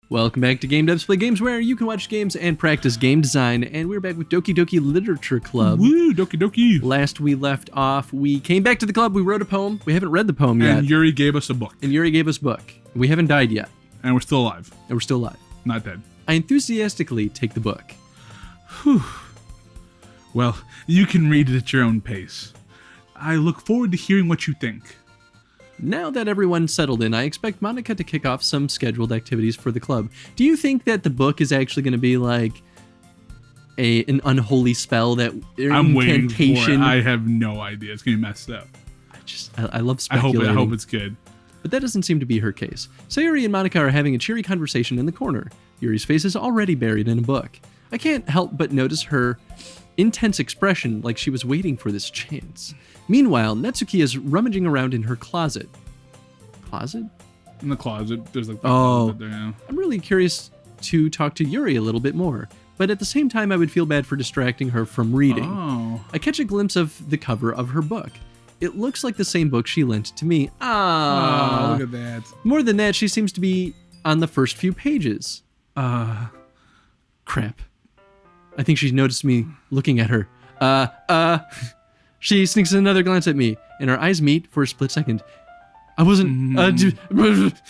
Welcome back to Game Devs Play Games, where you can watch games and practice game design. And we're back with Doki Doki Literature Club. Woo, Doki Doki. Last we left off, we came back to the club, we wrote a poem. We haven't read the poem yet. And Yuri gave us a book. We haven't died yet. And we're still alive. Not dead. Dead. I enthusiastically take the book. Whew. Well, you can read it at your own pace. I look forward to hearing what you think. Now that everyone's settled in, I expect Monica to kick off some scheduled activities for the club. Do you think that the book is actually going to be like an unholy spell that I'm waiting for it. incantation? I have no idea. It's going to be messed up. I love speculating. I hope it's good. But that doesn't seem to be her case. Sayuri and Monica are having a cheery conversation in the corner. Yuri's face is already buried in a book. I can't help but notice her intense expression, like she was waiting for this chance. Meanwhile, Netsuki is rummaging around in her closet. Closet? In the closet. There's like closet there now. I'm really curious to talk to Yuri a little bit more, but at the same time I would feel bad for distracting her from reading. Oh. I catch a glimpse of the cover of her book. It looks like the same book she lent to me. Oh, look at that. More than that, she seems to be on the first few pages. Crap. I think she noticed me looking at her. She sneaks another glance at me, and our eyes meet for a split second. I wasn't... That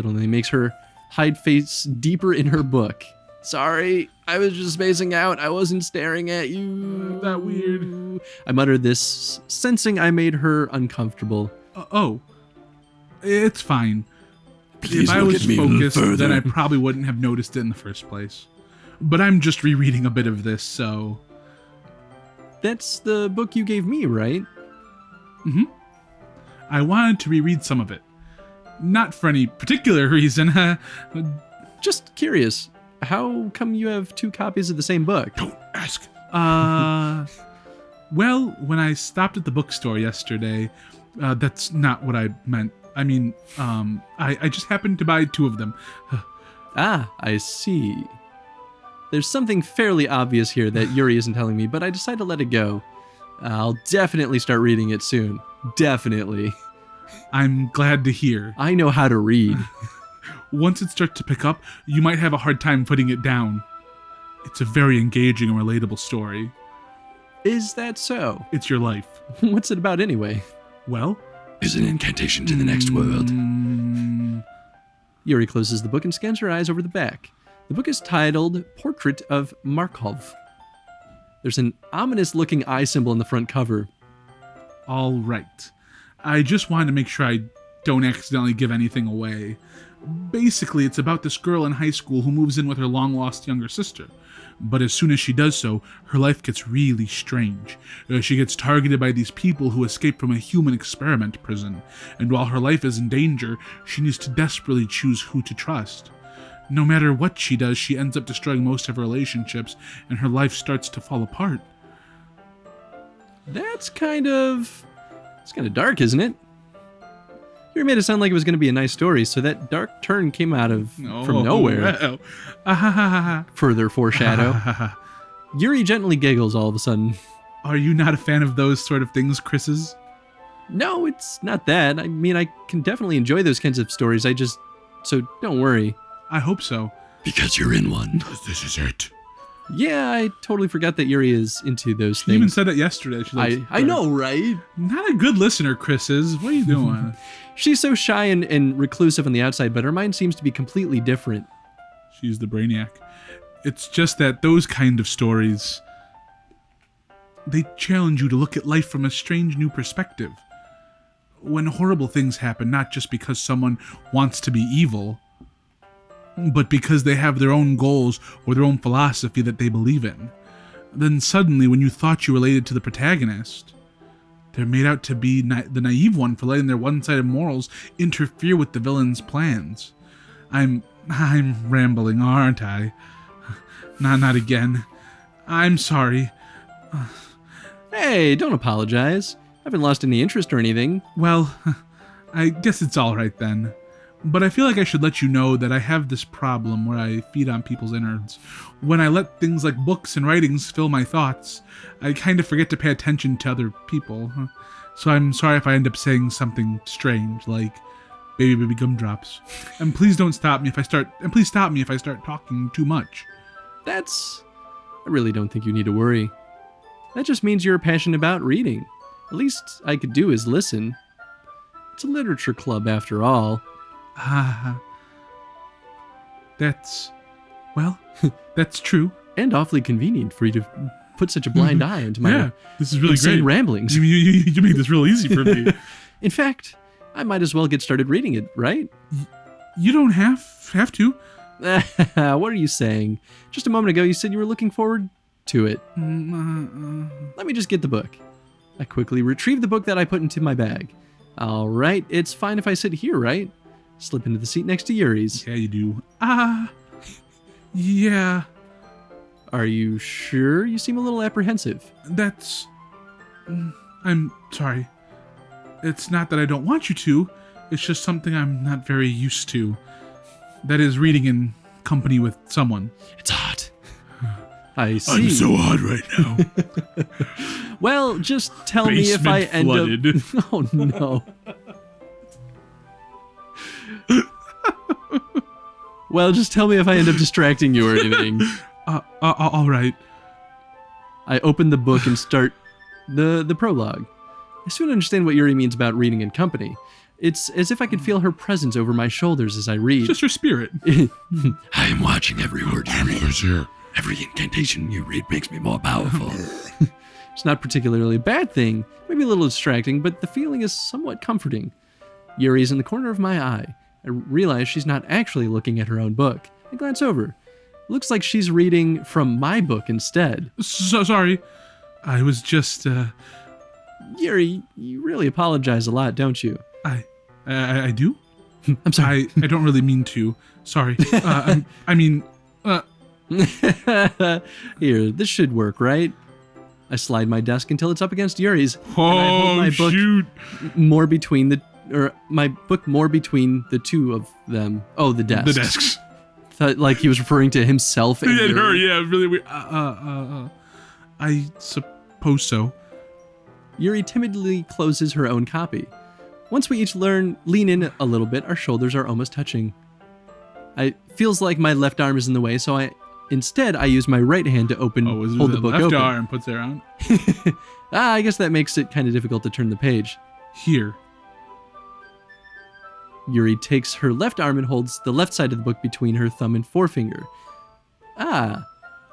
only makes her hide face deeper in her book. Sorry, I was just spacing out. I wasn't staring at you. That weird. I muttered this, sensing I made her uncomfortable. It's fine. Please if I look was at me focused, then I probably wouldn't have noticed it in the first place. But I'm just rereading a bit of this, so... That's the book you gave me, right? Mm-hmm. I wanted to reread some of it. Not for any particular reason. Just curious. How come you have two copies of the same book? Don't ask. Well, when I stopped at the bookstore yesterday, that's not what I meant. I mean, I just happened to buy two of them. I see. There's something fairly obvious here that Yuri isn't telling me, but I decide to let it go. I'll definitely start reading it soon. Definitely. I'm glad to hear. I know how to read. Once it starts to pick up, you might have a hard time putting it down. It's a very engaging and relatable story. Is that so? It's your life. What's it about anyway? Well? Is an incantation to the next world. Yuri closes the book and scans her eyes over the back. The book is titled Portrait of Markov. There's an ominous-looking eye symbol in the front cover. All right. I just wanted to make sure I don't accidentally give anything away. Basically, it's about this girl in high school who moves in with her long-lost younger sister. But as soon as she does so, her life gets really strange. She gets targeted by these people who escaped from a human experiment prison. And while her life is in danger, she needs to desperately choose who to trust. No matter what she does, she ends up destroying most of her relationships, and her life starts to fall apart. It's kind of dark, isn't it? You made it sound like it was going to be a nice story, so that dark turn came out of from nowhere. Further foreshadow. Yuri gently giggles all of a sudden. Are you not a fan of those sort of things, Chris's? No, it's not that. I mean, I can definitely enjoy those kinds of stories. So don't worry. I hope so. Because you're in one. This is it. Yeah, I totally forgot that Yuri is into those She things. even said it yesterday. I know, right? Not a good listener, Chris is. What are you doing? She's so shy and reclusive on the outside, but her mind seems to be completely different. She's the brainiac. It's just that those kind of stories, they challenge you to look at life from a strange new perspective. When horrible things happen, not just because someone wants to be evil, but because they have their own goals or their own philosophy that they believe in. Then suddenly, when you thought you related to the protagonist, they're made out to be the naive one for letting their one-sided morals interfere with the villain's plans. I'm rambling, aren't I? Not again. I'm sorry. Hey, don't apologize. I haven't lost any interest or anything. Well, I guess it's all right then. But I feel like I should let you know that I have this problem where I feed on people's innards. When I let things like books and writings fill my thoughts, I kind of forget to pay attention to other people. So I'm sorry if I end up saying something strange, like, baby gumdrops. And please don't stop me if I start. And please stop me if I start talking too much. I really don't think you need to worry. That just means you're passionate about reading. The least I could do is listen. It's a literature club after all. That's true. And awfully convenient for you to put such a blind eye into my this is really insane great. ramblings. You made this real easy for me. In fact, I might as well get started reading it, right? You don't have to. What are you saying? Just a moment ago, you said you were looking forward to it. Let me just get the book. I quickly retrieved the book that I put into my bag. All right, it's fine if I sit here, right? Slip into the seat next to Yuri's. Yeah, you do. Yeah. Are you sure? You seem a little apprehensive. I'm sorry. It's not that I don't want you to. It's just something I'm not very used to. That is reading in company with someone. It's hot. I see. I'm so hot right now. Well, just tell me if I end flooded. up... Oh, no. Well, just tell me if I end up distracting you or anything. All right. I open the book and start the prologue. I soon understand what Yuri means about reading in company. It's as if I could feel her presence over my shoulders as I read. Just her spirit. I am watching every word you read. Every incantation you read makes me more powerful. It's not particularly a bad thing, maybe a little distracting, but the feeling is somewhat comforting. Yuri's in the corner of my eye. I realize she's not actually looking at her own book. I glance over. Looks like she's reading from my book instead. So sorry. I was just, Yuri, you really apologize a lot, don't you? I do? I'm sorry. I don't really mean to. Sorry. Here, this should work, right? I slide my desk until it's up against Yuri's. And I hold my book shoot. more between the two of them. Oh, the desks. The desks. Thought like he was referring to himself and And her, Yuri. yeah, really weird. I suppose so. Yuri timidly closes her own copy. Once we each lean in a little bit, our shoulders are almost touching. It feels like my left arm is in the way, so I use my right hand to hold the book left open. arm puts it around? I guess that makes it kind of difficult to turn the page. Here. Yuri takes her left arm and holds the left side of the book between her thumb and forefinger. I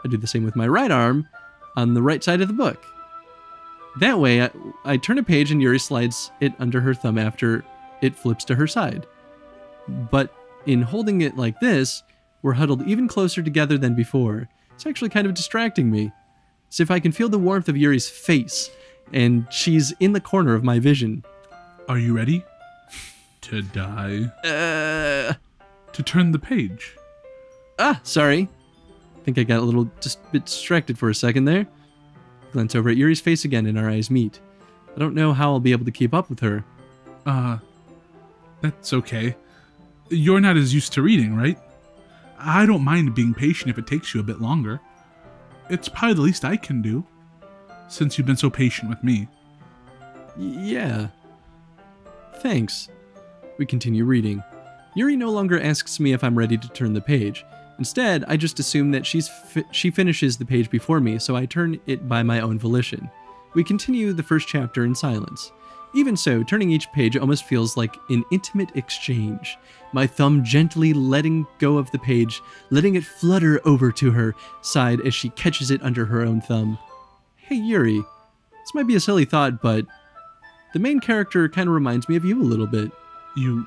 do the same with my right arm on the right side of the book. That way, I turn a page and Yuri slides it under her thumb after it flips to her side. But in holding it like this, we're huddled even closer together than before. It's actually kind of distracting me. It's if I can feel the warmth of Yuri's face, and she's in the corner of my vision. Are you ready? To die? To turn the page. Sorry. I think I got a little bit distracted for a second there. Glance over at Yuri's face again and our eyes meet. I don't know how I'll be able to keep up with her. That's okay. You're not as used to reading, right? I don't mind being patient if it takes you a bit longer. It's probably the least I can do, since you've been so patient with me. Yeah. Thanks. We continue reading. Yuri no longer asks me if I'm ready to turn the page. Instead, I just assume that she finishes the page before me, so I turn it by my own volition. We continue the first chapter in silence. Even so, turning each page almost feels like an intimate exchange. My thumb gently letting go of the page, letting it flutter over to her side as she catches it under her own thumb. Hey Yuri, this might be a silly thought, but the main character kind of reminds me of you a little bit. You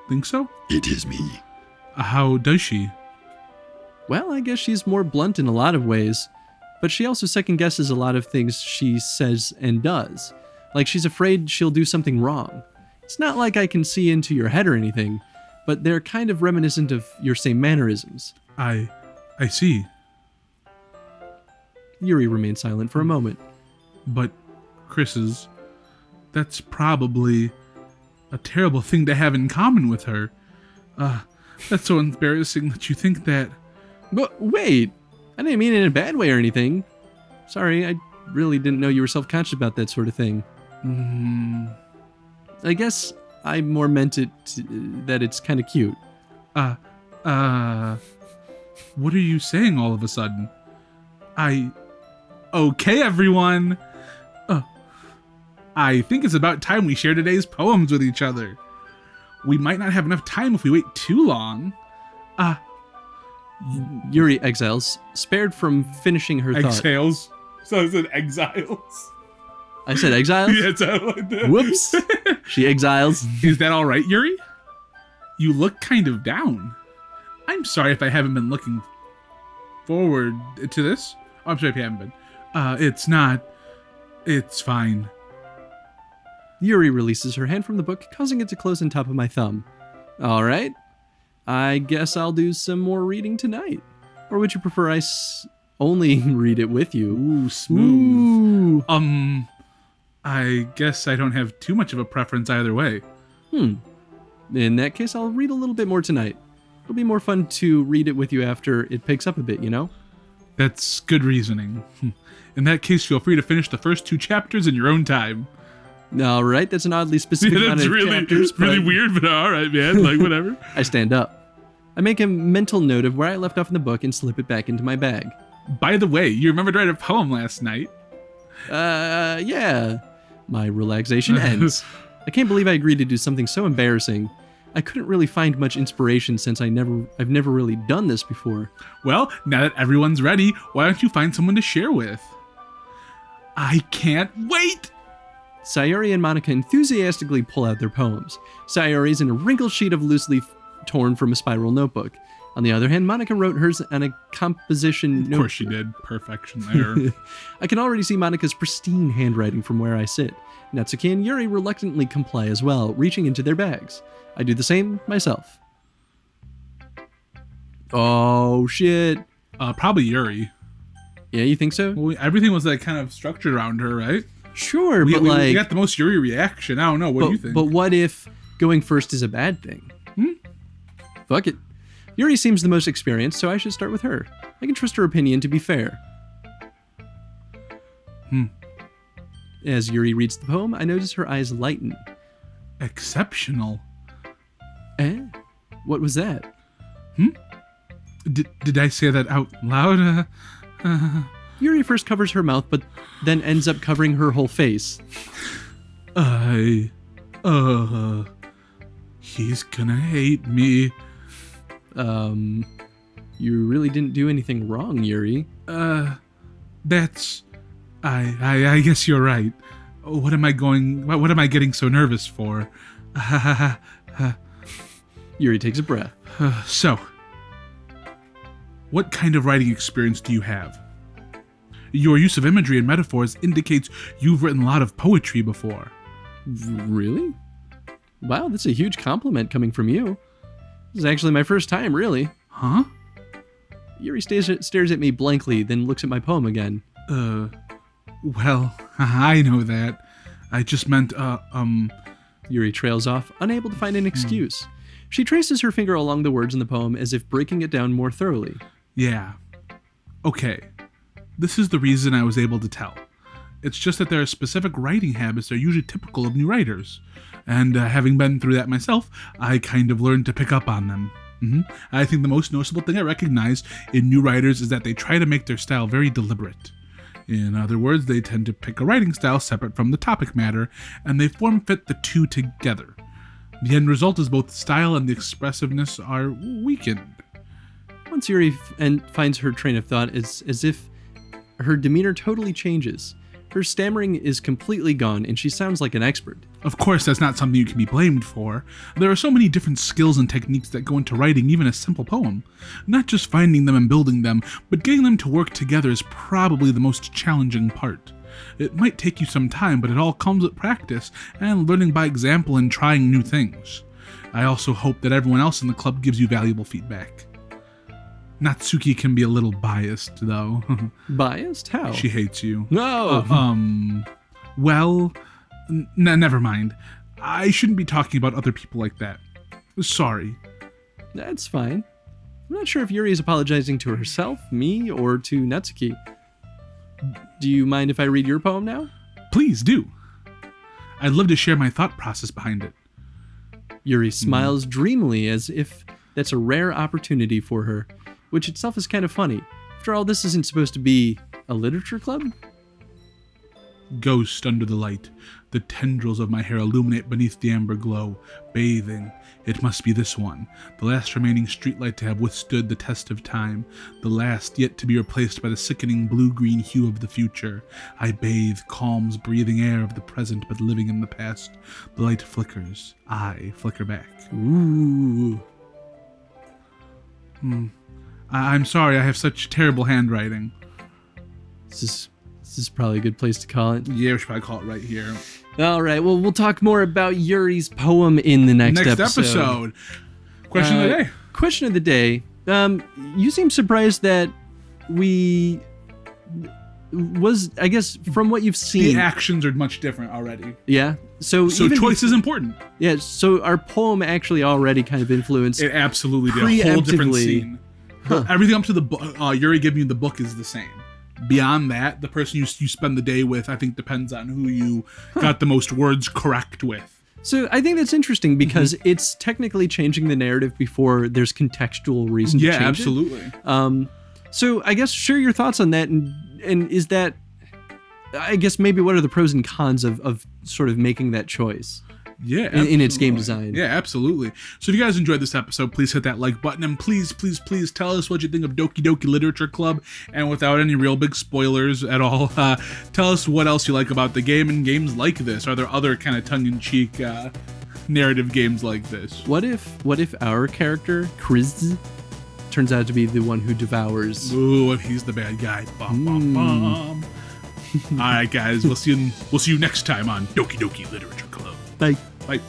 think so? It is me. How does she? Well, I guess she's more blunt in a lot of ways, but she also second-guesses a lot of things she says and does. Like she's afraid she'll do something wrong. It's not like I can see into your head or anything, but they're kind of reminiscent of your same mannerisms. I see. Yuri remained silent for a moment. But, that's probably a terrible thing to have in common with her. That's so embarrassing that you think that. But wait, I didn't mean it in a bad way or anything. Sorry, I really didn't know you were self-conscious about that sort of thing. I guess I more meant it that it's kind of cute. What are you saying all of a sudden? Okay, everyone. I think it's about time we share today's poems with each other. We might not have enough time if we wait too long. Yuri exiles, spared from finishing her thought. Exhales. So is it exiles? I said exiles? Yeah, it sounded like that. Whoops. She exiles. Is that all right, Yuri? You look kind of down. I'm sorry if I haven't been looking forward to this. Oh, I'm sorry if you haven't been. It's not. It's fine. Yuri releases her hand from the book, causing it to close on top of my thumb. All right. I guess I'll do some more reading tonight. Or would you prefer I only read it with you? Ooh, smooth. Ooh. I guess I don't have too much of a preference either way. In that case, I'll read a little bit more tonight. It'll be more fun to read it with you after it picks up a bit, you know? That's good reasoning. In that case, feel free to finish the first 2 chapters in your own time. All right, that's an oddly specific amount of chapters. That's really weird, but all right, man. Like, whatever. I stand up. I make a mental note of where I left off in the book and slip it back into my bag. By the way, you remembered to write a poem last night. Yeah. My relaxation ends. I can't believe I agreed to do something so embarrassing. I couldn't really find much inspiration since I've never really done this before. Well, now that everyone's ready, why don't you find someone to share with? I can't wait! Sayori and Monica enthusiastically pull out their poems. Sayori's in a wrinkled sheet of loose leaf torn from a spiral notebook. On the other hand, Monica wrote hers on a composition notebook. Of course she did. Perfection there. I can already see Monica's pristine handwriting from where I sit. Natsuki and Yuri reluctantly comply as well, reaching into their bags. I do the same myself. Oh, shit. Probably Yuri. Yeah, you think so? Well, everything was like kind of structured around her, right? Sure, we like... we got the most Yuri reaction. I don't know. What do you think? But what if going first is a bad thing? Fuck it. Yuri seems the most experienced, so I should start with her. I can trust her opinion to be fair. As Yuri reads the poem, I notice her eyes lighten. Exceptional. Eh? What was that? Did I say that out loud? Yuri first covers her mouth, but then ends up covering her whole face. He's gonna hate me. You really didn't do anything wrong, Yuri. That's... I guess you're right. What am I getting so nervous for? Yuri takes a breath. So, what kind of writing experience do you have? Your use of imagery and metaphors indicates you've written a lot of poetry before. Really? Wow, that's a huge compliment coming from you. This is actually my first time, really. Huh? Yuri stares at me blankly, then looks at my poem again. Well, I know that. I just meant, Yuri trails off, unable to find an excuse. She traces her finger along the words in the poem as if breaking it down more thoroughly. Yeah. Okay. This is the reason I was able to tell. It's just that there are specific writing habits that are usually typical of new writers. And having been through that myself, I kind of learned to pick up on them. I think the most noticeable thing I recognize in new writers is that they try to make their style very deliberate. In other words, they tend to pick a writing style separate from the topic matter, and they form-fit the two together. The end result is both the style and the expressiveness are weakened. Once Yuri finds her train of thought, it's as if her demeanor totally changes. Her stammering is completely gone, and she sounds like an expert. Of course, that's not something you can be blamed for. There are so many different skills and techniques that go into writing even a simple poem. Not just finding them and building them, but getting them to work together is probably the most challenging part. It might take you some time, but it all comes with practice and learning by example and trying new things. I also hope that everyone else in the club gives you valuable feedback. Natsuki can be a little biased, though. Biased? How? She hates you. No! Well, never mind. I shouldn't be talking about other people like that. Sorry. That's fine. I'm not sure if Yuri is apologizing to herself, me, or to Natsuki. Do you mind if I read your poem now? Please do. I'd love to share my thought process behind it. Yuri smiles dreamily as if that's a rare opportunity for her, which itself is kind of funny. After all, this isn't supposed to be a literature club? Ghost under the light. The tendrils of my hair illuminate beneath the amber glow. Bathing. It must be this one. The last remaining streetlight to have withstood the test of time. The last yet to be replaced by the sickening blue-green hue of the future. I bathe, calms breathing air of the present but living in the past. The light flickers. I flicker back. Ooh. I'm sorry, I have such terrible handwriting. This is probably a good place to call it. Yeah, we should probably call it right here. All right, well, we'll talk more about Yuri's poem in the next episode. Question of the day. Question of the day. You seem surprised that we I guess, from what you've seen. The actions are much different already. Yeah. So choice is important. Yeah, so our poem actually already kind of influenced. It absolutely did. A whole different scene. Huh. Everything up to the book, Yuri giving you the book is the same. Beyond that, the person you spend the day with, I think, depends on who you got the most words correct with. So I think that's interesting because it's technically changing the narrative before there's contextual reason to change absolutely. it. So I guess share your thoughts on that, and is that, I guess maybe what are the pros and cons of sort of making that choice? Yeah, in its game design. Yeah, absolutely. So if you guys enjoyed this episode, please hit that like button, and please tell us what you think of Doki Doki Literature Club, and without any real big spoilers at all, tell us what else you like about the game and games like this. Are there other kind of tongue-in-cheek narrative games like this? What if our character, Chris, turns out to be the one who devours? Ooh, if he's the bad guy. Bum, bum, bum. All right, guys, we'll see you next time on Doki Doki Literature Club. Bye. Bye.